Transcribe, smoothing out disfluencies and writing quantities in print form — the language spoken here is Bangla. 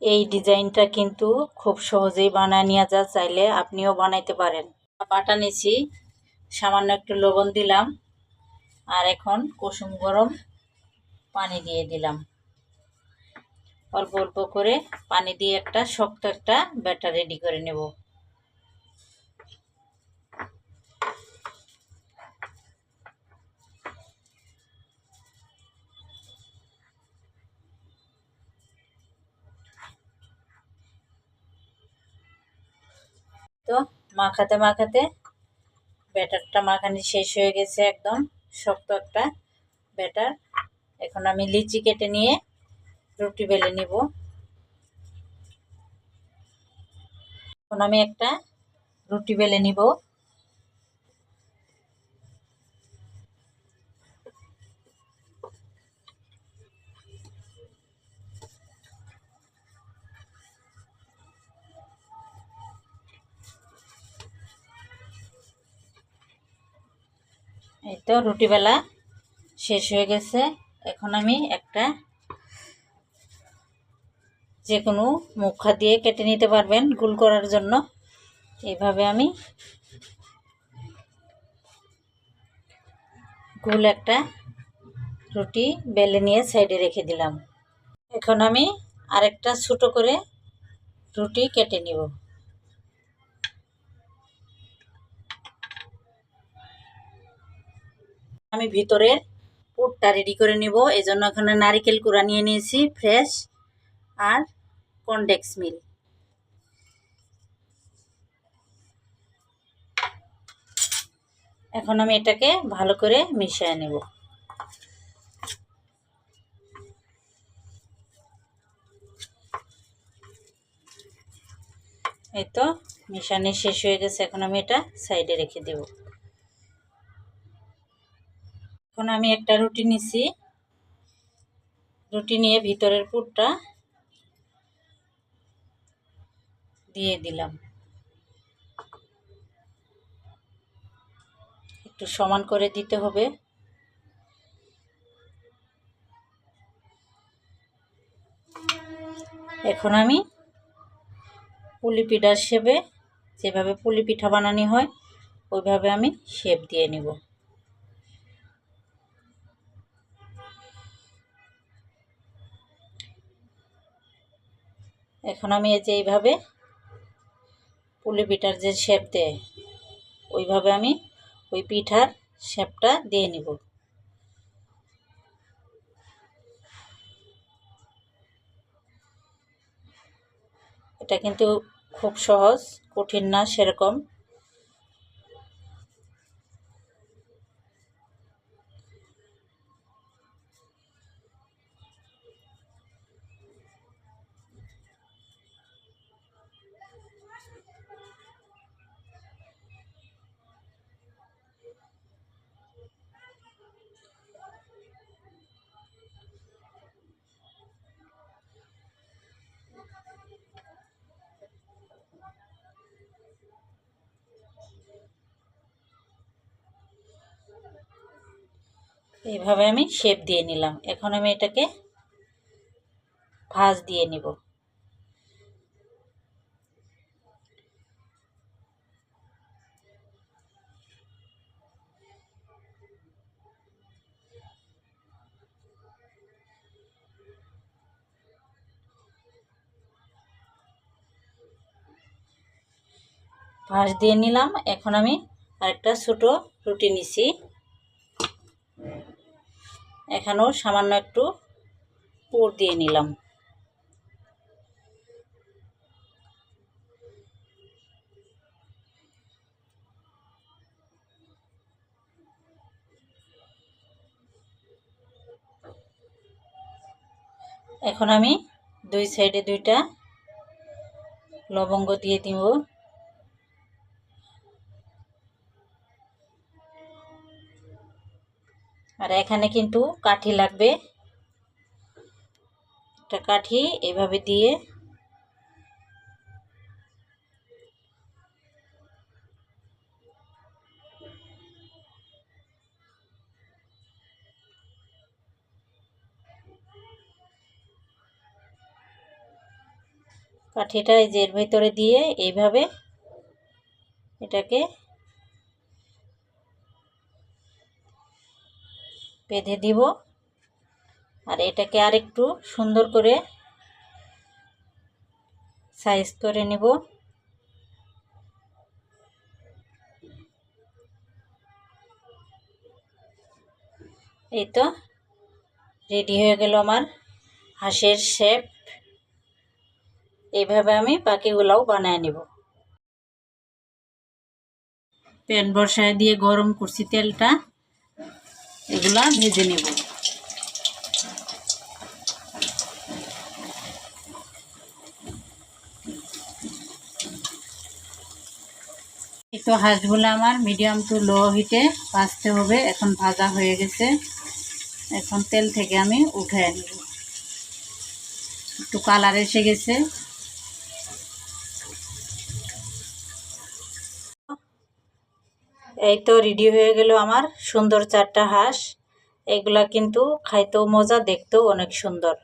এই ডিজাইনটা কিন্তু খুব সহজেই বানায় নেওয়া যায়, চাইলে আপনিও বানাইতে পারেন। বাটা নিয়েছি, সামান্য একটু লবণ দিলাম, আর এখন কুসুম গরম পানি দিয়ে দিলাম। অল্প অল্প করে পানি দিয়ে একটা শক্ত একটা ব্যাটার রেডি করে নেব। তো মাখাতে মাখাতে ব্যাটারটা মাখানি শেষ হয়ে গেছে, একদম শক্ত একটা ব্যাটার। এখন আমি লিচি কেটে নিয়ে রুটি বেলে নিব। এখন আমি একটা রুটি বেলে নিব। এই তো রুটি বেলা শেষ হয়ে গেছে। এখন আমি একটা যে কোনো মুখা দিয়ে কেটে নিতে পারবেন গোল করার জন্য। এইভাবে আমি গোল একটা রুটি বেলে নিয়ে সাইডে রেখে দিলাম। এখন আমি আরেকটা ছোট করে রুটি কেটে নিব। আমি ভিতরের পুরটা রেডি করে নিব। এই জন্য এখানে নারকেল কুড়া নিয়ে নিয়েছি ফ্রেশ, আর কনডেক্স মিল্ক। এখন আমি এটাকে ভালো করে মিশিয়ে নেব। এই তো মিশানো শেষ হয়ে গেছে। এখন আমি এটা সাইডে রেখে দেব। এখন আমি একটা রুটি নিছি, রুটি নিয়ে ভিতরের পুরটা দিয়ে দিলাম। একটু সমান করে দিতে হবে। এখন আমি পুলি পিঠার শেপে, যেভাবে পুলি পিঠা বানানো হয় ওইভাবে আমি শেপ দিয়ে নিব। এখন আমি এই যে এইভাবে পুলি পিঠার যে শেপ দেয় ওইভাবে আমি ওই পিঠার শেপটা দিয়ে নিব। এটা কিন্তু খুব সহজ, কঠিন না সেরকম। এইভাবে আমি শেপ দিয়ে নিলাম। এখন আমি এটাকে ভাঁজ দিয়ে নিব। ভাঁজ দিয়ে নিলাম। এখন আমি আরেকটা ছোট রুটি নিছি, এখানেও সামান্য একটু পুর দিয়ে নিলাম। এখন আমি দুই সাইডে দুইটা লবঙ্গ দিয়ে দিব। আর এখানে কিন্তু কাঠি লাগবে, একটা কাঠি এভাবে দিয়ে কাঠিটা এই যে এর ভেতরে দিয়ে এইভাবে এটাকে বেঁধে দিব। আর এটাকে আরেকটু সুন্দর করে সাইজ করে নিব। এই তো রেডি হয়ে গেল আমার হাঁসের শেপ। এইভাবে আমি বাকিগুলোও বানায় নিব। প্যান বসায় দিয়ে গরম করছি তেলটা, এগুলা ভেজে নেব। এই তো হাঁসগুলো আমার মিডিয়াম টু লো হিটে ভাজতে হবে। এখন ভাজা হয়ে গেছে, এখন তেল থেকে আমি উঠায় নেব। একটু কালার এসে গেছে। এই তো রেডি হয়ে গেল আমার সুন্দর 4টা হাঁস। এগুলা কিন্তু খাইতেও মজা, দেখতেও অনেক সুন্দর।